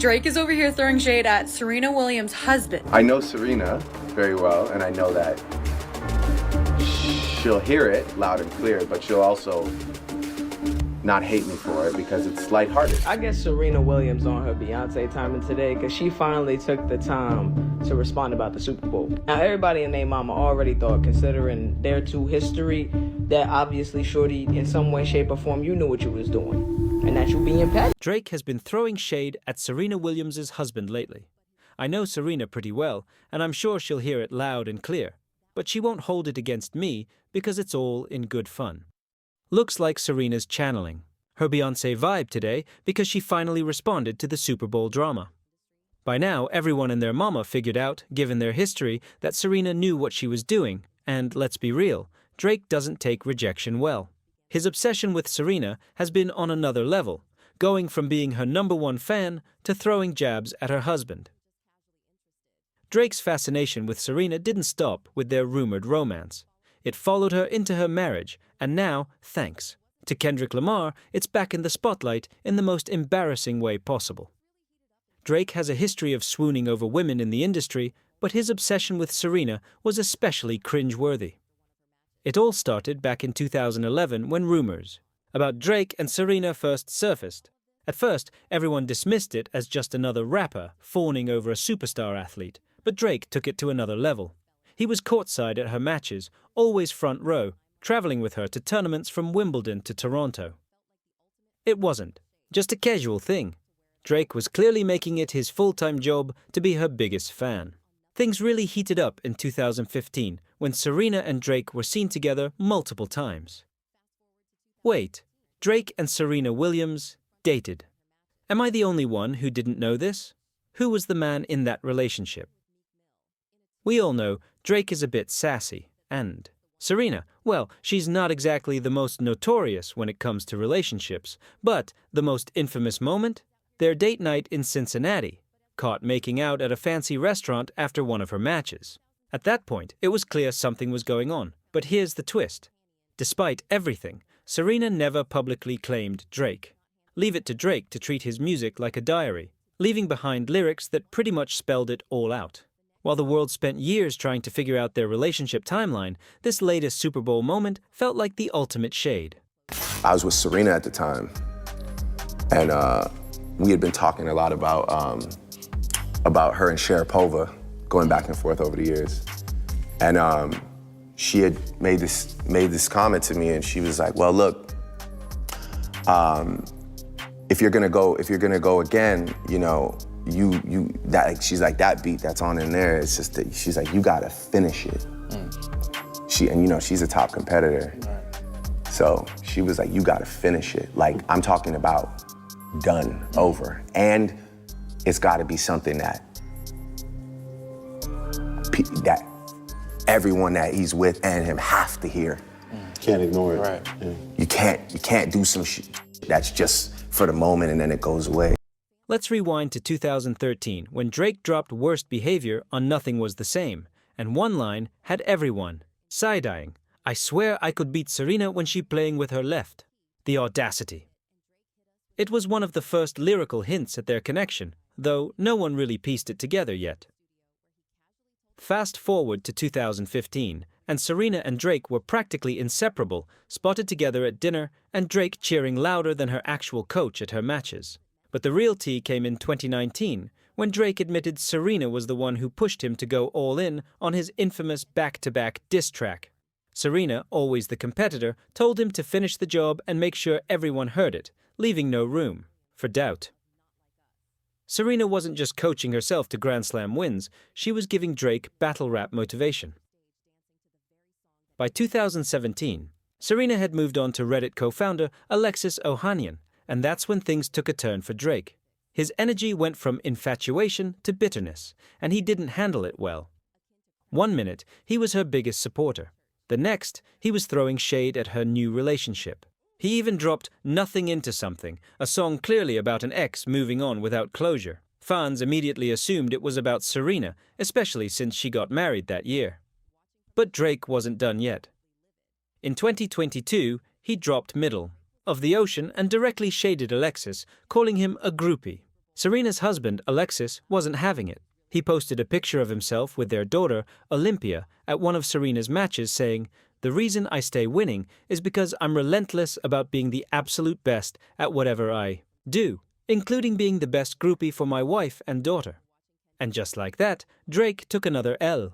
Drake is over here throwing shade at Serena Williams' husband. I know Serena very well, and I know that she'll hear it loud and clear, but she'll also not hate me for it because it's lighthearted. I guess Serena Williams on her Beyonce timing today because she finally took the time to respond about the Super Bowl. Now, everybody and their mama already thought, considering their two history, that obviously Shorty, in some way, shape, or form, you knew what you was doing and that you being petty. Drake has been throwing shade at Serena Williams' husband lately. I know Serena pretty well, and I'm sure she'll hear it loud and clear, but she won't hold it against me because it's all in good fun. Looks like Serena's channeling her Beyonce vibe today because she finally responded to the Super Bowl drama. By now, everyone and their mama figured out, given their history, that Serena knew what she was doing, and let's be real, Drake doesn't take rejection well. His obsession with Serena has been on another level, going from being her #1 fan to throwing jabs at her husband. Drake's fascination with Serena didn't stop with their rumored romance. It followed her into her marriage, and now, thanks to Kendrick Lamar, it's back in the spotlight in the most embarrassing way possible. Drake has a history of swooning over women in the industry, but his obsession with Serena was especially cringe-worthy. It all started back in 2011 when rumors about Drake and Serena first surfaced. At first, everyone dismissed it as just another rapper fawning over a superstar athlete, but Drake took it to another level. He was courtside at her matches, always front row, traveling with her to tournaments from Wimbledon to Toronto. It wasn't just a casual thing. Drake was clearly making it his full-time job to be her biggest fan. Things really heated up in 2015 when Serena and Drake were seen together multiple times. Wait, Drake and Serena Williams dated. Am I the only one who didn't know this? Who was the man in that relationship? We all know Drake is a bit sassy, and Serena, well, she's not exactly the most notorious when it comes to relationships, but the most infamous moment? Their date night in Cincinnati, caught making out at a fancy restaurant after one of her matches. At that point, it was clear something was going on, but here's the twist. Despite everything, Serena never publicly claimed Drake. Leave it to Drake to treat his music like a diary, leaving behind lyrics that pretty much spelled it all out. While the world spent years trying to figure out their relationship timeline, this latest Super Bowl moment felt like the ultimate shade. I was with Serena at the time, and we had been talking a lot about her and Sharapova going back and forth over the years. And she had made this comment to me, and she was like, "Well, look, if you're gonna go again, you know, she's like, that beat that's on in there, it's just that she's like, you gotta finish it." She's a top competitor. Right. So she was like, you gotta finish it. Like, I'm talking about done, over. And it's gotta be something that everyone that he's with and him have to hear. Can't ignore it. Right. Yeah. You can't do some shit that's just for the moment and then it goes away. Let's rewind to 2013, when Drake dropped Worst Behavior on Nothing Was the Same, and one line had everyone side-eyeing. "I swear I could beat Serena when she playing with her left." The audacity. It was one of the first lyrical hints at their connection, though no one really pieced it together yet. Fast forward to 2015, and Serena and Drake were practically inseparable, spotted together at dinner, and Drake cheering louder than her actual coach at her matches. But the real tea came in 2019, when Drake admitted Serena was the one who pushed him to go all in on his infamous back-to-back diss track. Serena, always the competitor, told him to finish the job and make sure everyone heard it, leaving no room for doubt. Serena wasn't just coaching herself to Grand Slam wins, she was giving Drake battle rap motivation. By 2017, Serena had moved on to Reddit co-founder Alexis Ohanian, and that's when things took a turn for Drake. His energy went from infatuation to bitterness, and he didn't handle it well. One minute, he was her biggest supporter. The next, he was throwing shade at her new relationship. He even dropped Nothing Into Something, a song clearly about an ex moving on without closure. Fans immediately assumed it was about Serena, especially since she got married that year. But Drake wasn't done yet. In 2022, he dropped Middle of the Ocean and directly shaded Alexis, calling him a groupie. Serena's husband, Alexis, wasn't having it. He posted a picture of himself with their daughter, Olympia, at one of Serena's matches saying, "The reason I stay winning is because I'm relentless about being the absolute best at whatever I do, including being the best groupie for my wife and daughter." And just like that, Drake took another L.